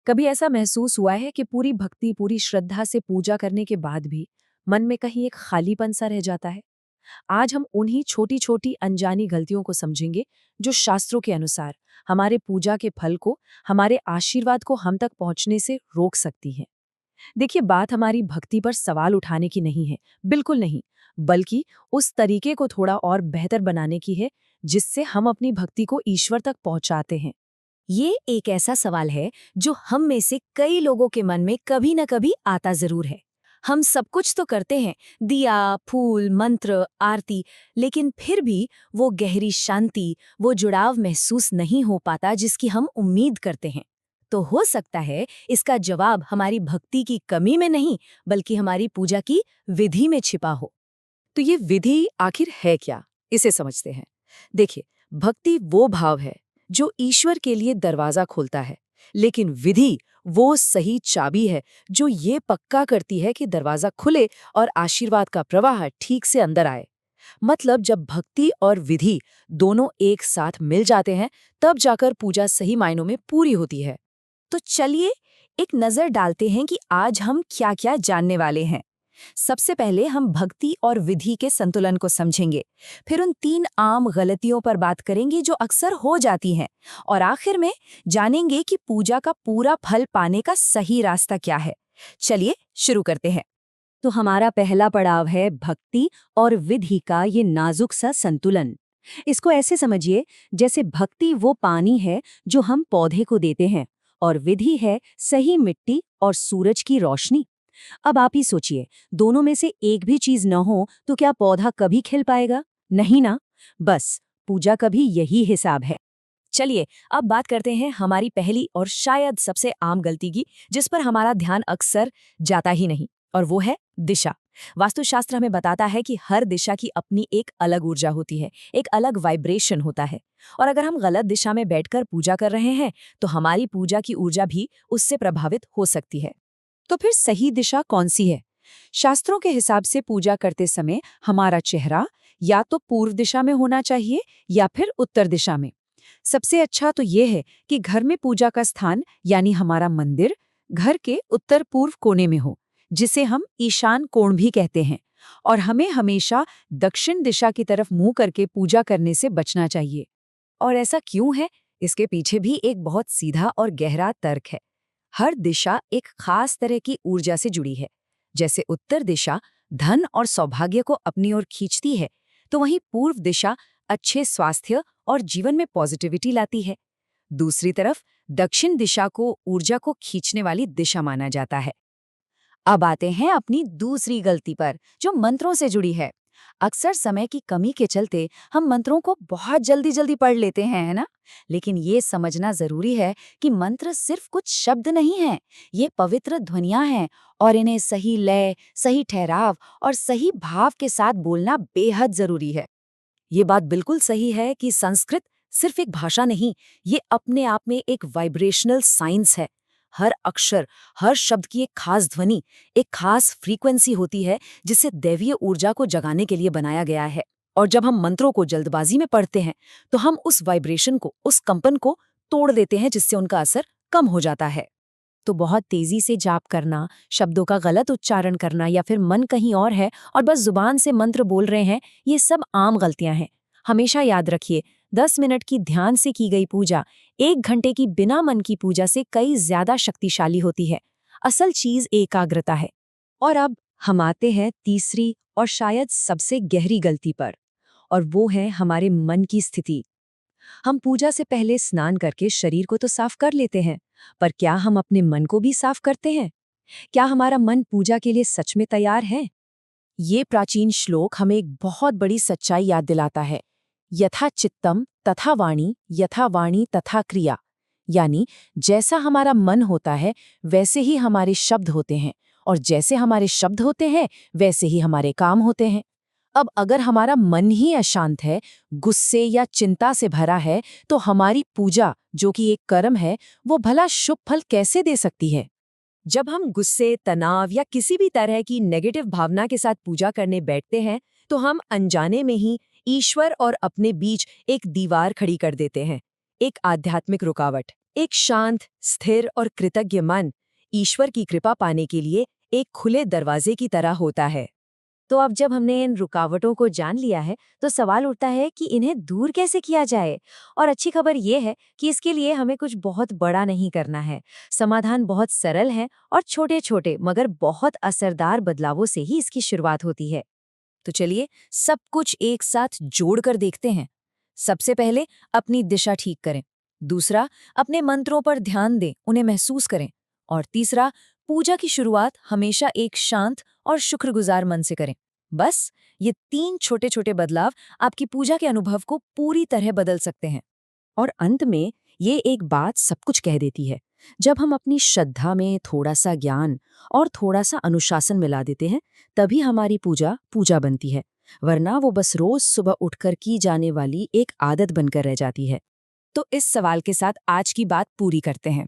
कभी ऐसा महसूस हुआ है कि पूरी भक्ति, पूरी श्रद्धा से पूजा करने के बाद भी मन में कहीं एक खालीपन सा रह जाता है? आज हम उन्हीं छोटी-छोटी अनजानी गलतियों को समझेंगे, जो शास्त्रों के अनुसार हमारे पूजा के फल को, हमारे आशीर्वाद को हम तक पहुंचने से रोक सकती हैं। देखिए, बात हमारी भक्ति पर सवाल उठाने की नहीं है, बिल्कुल नहीं, बल्कि उस तरीके को थोड़ा और बेहतर बनाने की है, जिससे हम अपनी भक्ति को ईश्वर तक पहुंचाते हैं। ये एक ऐसा सवाल है जो हम में से कई लोगों के मन में कभी न कभी आता जरूर है। हम सब कुछ तो करते हैं, दिया, फूल, मंत्र, आरती, लेकिन फिर भी वो गहरी शांति, वो जुड़ाव महसूस नहीं हो पाता जिसकी हम उम्मीद करते हैं। तो हो सकता है इसका जवाब हमारी भक्ति की कमी में नहीं, बल्कि हमारी पूजा की विधि में छिपा हो। तो ये विधि आखिर है क्या, इसे समझते हैं। देखिए, भक्ति वो भाव है जो ईश्वर के लिए दरवाजा खोलता है, लेकिन विधि वो सही चाबी है जो ये पक्का करती है कि दरवाजा खुले और आशीर्वाद का प्रवाह ठीक से अंदर आए। मतलब जब भक्ति और विधि दोनों एक साथ मिल जाते हैं, तब जाकर पूजा सही मायनों में पूरी होती है। तो चलिए एक नजर डालते हैं कि आज हम क्या-क्या जानने वाले हैं। सबसे पहले हम भक्ति और विधि के संतुलन को समझेंगे, फिर उन 3 आम गलतियों पर बात करेंगे जो अक्सर हो जाती हैं, और आखिर में जानेंगे कि पूजा का पूरा फल पाने का सही रास्ता क्या है। चलिए शुरू करते हैं। तो हमारा पहला पड़ाव है भक्ति और विधि का ये नाजुक सा संतुलन। इसको ऐसे समझिए जैसे भक्ति वो पानी है जो हम पौधे को देते हैं, और विधि है सही मिट्टी और सूरज की रोशनी। अब आप ही सोचिए, दोनों में से एक भी चीज न हो तो क्या पौधा कभी खिल पाएगा? नहीं ना। बस पूजा का भी यही हिसाब है। चलिए अब बात करते हैं हमारी पहली और शायद सबसे आम गलती की, जिस पर हमारा ध्यान अक्सर जाता ही नहीं, और वो है दिशा। वास्तुशास्त्र हमें बताता है कि हर दिशा की अपनी एक अलग ऊर्जा होती है, एक अलग वाइब्रेशन होता है, और अगर हम गलत दिशा में बैठकर पूजा कर रहे हैं तो हमारी पूजा की ऊर्जा भी उससे प्रभावित हो सकती है। तो फिर सही दिशा कौन सी है? शास्त्रों के हिसाब से पूजा करते समय हमारा चेहरा या तो पूर्व दिशा में होना चाहिए या फिर उत्तर दिशा में। सबसे अच्छा तो ये है कि घर में पूजा का स्थान यानी हमारा मंदिर घर के उत्तर पूर्व कोने में हो, जिसे हम ईशान कोण भी कहते हैं, और हमें हमेशा दक्षिण दिशा की तरफ मुंह करके पूजा करने से बचना चाहिए। और ऐसा क्यों है? इसके पीछे भी एक बहुत सीधा और गहरा तर्क है। हर दिशा एक खास तरह की ऊर्जा से जुड़ी है। जैसे उत्तर दिशा धन और सौभाग्य को अपनी ओर खींचती है, तो वहीं पूर्व दिशा अच्छे स्वास्थ्य और जीवन में पॉजिटिविटी लाती है। दूसरी तरफ दक्षिण दिशा को ऊर्जा को खींचने वाली दिशा माना जाता है। अब आते हैं अपनी दूसरी गलती पर, जो मंत्रों से जुड़ी है। अक्सर समय की कमी के चलते हम मंत्रों को बहुत जल्दी जल्दी पढ़ लेते हैं, है ना? लेकिन ये समझना जरूरी है कि मंत्र सिर्फ कुछ शब्द नहीं हैं, ये पवित्र ध्वनियां हैं, और इन्हें सही लय, सही ठहराव और सही भाव के साथ बोलना बेहद जरूरी है। ये बात बिल्कुल सही है कि संस्कृत सिर्फ एक भाषा नहीं, ये अपने आप में एक वाइब्रेशनल साइंस है। हर अक्षर, हर शब्द की एक खास ध्वनि, एक खास फ्रीक्वेंसी होती है, जिसे दैवीय ऊर्जा को जगाने के लिए बनाया गया है। और जब हम मंत्रों को जल्दबाजी में पढ़ते हैं, तो हम उस वाइब्रेशन को, उस कंपन को तोड़ देते हैं, जिससे उनका असर कम हो जाता है। तो बहुत तेजी से जाप करना, शब्दों का गलत उच्चारण करना, या फिर मन कहीं और है और बस जुबान से मंत्र बोल रहे हैं, ये सब आम गलतियां हैं। हमेशा याद रखिए, 10 मिनट की ध्यान से की गई पूजा 1 घंटे की बिना मन की पूजा से कई ज्यादा शक्तिशाली होती है। असल चीज एकाग्रता है। और अब हम आते हैं तीसरी और शायद सबसे गहरी गलती पर, और वो है हमारे मन की स्थिति। हम पूजा से पहले स्नान करके शरीर को तो साफ कर लेते हैं, पर क्या हम अपने मन को भी साफ करते हैं? क्या हमारा मन पूजा के लिए सच में तैयार है? ये प्राचीन श्लोक हमें एक बहुत बड़ी सच्चाई याद दिलाता है। यथा चित्तम तथा वाणी, यथा वाणी तथा क्रिया। यानी जैसा हमारा मन होता है, वैसे ही हमारे शब्द होते हैं, और जैसे हमारे शब्द होते हैं, वैसे ही हमारे काम होते हैं। अब अगर हमारा मन ही अशांत है, गुस्से या चिंता से भरा है, तो हमारी पूजा, जो कि एक कर्म है, वो भला शुभ फल कैसे दे सकती है? जब हम गुस्से, तनाव या किसी भी तरह की नेगेटिव भावना के साथ पूजा करने बैठते हैं, तो हम अनजाने में ही ईश्वर और अपने बीच एक दीवार खड़ी कर देते हैं, एक आध्यात्मिक रुकावट, एक शांत, स्थिर और कृतज्ञ मन ईश्वर की कृपा पाने के लिए एक खुले दरवाजे की तरह होता है। तो अब जब हमने इन रुकावटों को जान लिया है, तो सवाल उठता है कि इन्हें दूर कैसे किया जाए। और अच्छी खबर ये है कि इसके लिए हमें कुछ बहुत बड़ा नहीं करना है। समाधान बहुत सरल है और छोटे-छोटे मगर बहुत असरदार बदलावों से ही इसकी शुरुआत होती है। तो चलिए सब कुछ एक साथ जोड़कर देखते हैं। सबसे पहले अपनी दिशा ठीक करें। दूसरा, अपने मंत्रों पर ध्यान दें, उन्हें महसूस करें। और तीसरा, पूजा की शुरुआत हमेशा एक शांत और शुक्रगुजार मन से करें। बस ये 3 छोटे-छोटे बदलाव आपकी पूजा के अनुभव को पूरी तरह बदल सकते हैं। और अंत में ये एक बात सब कुछ कह देती है। जब हम अपनी श्रद्धा में थोड़ा सा ज्ञान और थोड़ा सा अनुशासन मिला देते हैं, तभी हमारी पूजा पूजा बनती है। वरना वो बस रोज सुबह उठकर की जाने वाली एक आदत बनकर रह जाती है। तो इस सवाल के साथ आज की बात पूरी करते हैं।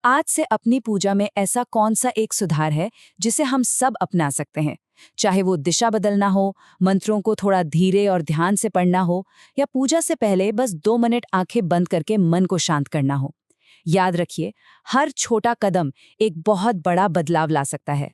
आज से अपनी पूजा में ऐसा कौन सा एक सुधार है जिसे हम सब अपना सकते हैं? चाहे वो दिशा बदलना हो, मंत्रों को थोड़ा धीरे और ध्यान से पढ़ना हो, या पूजा से पहले बस 2 मिनट आंखें बंद करके मन को शांत करना हो। याद रखिए, हर छोटा कदम एक बहुत बड़ा बदलाव ला सकता है।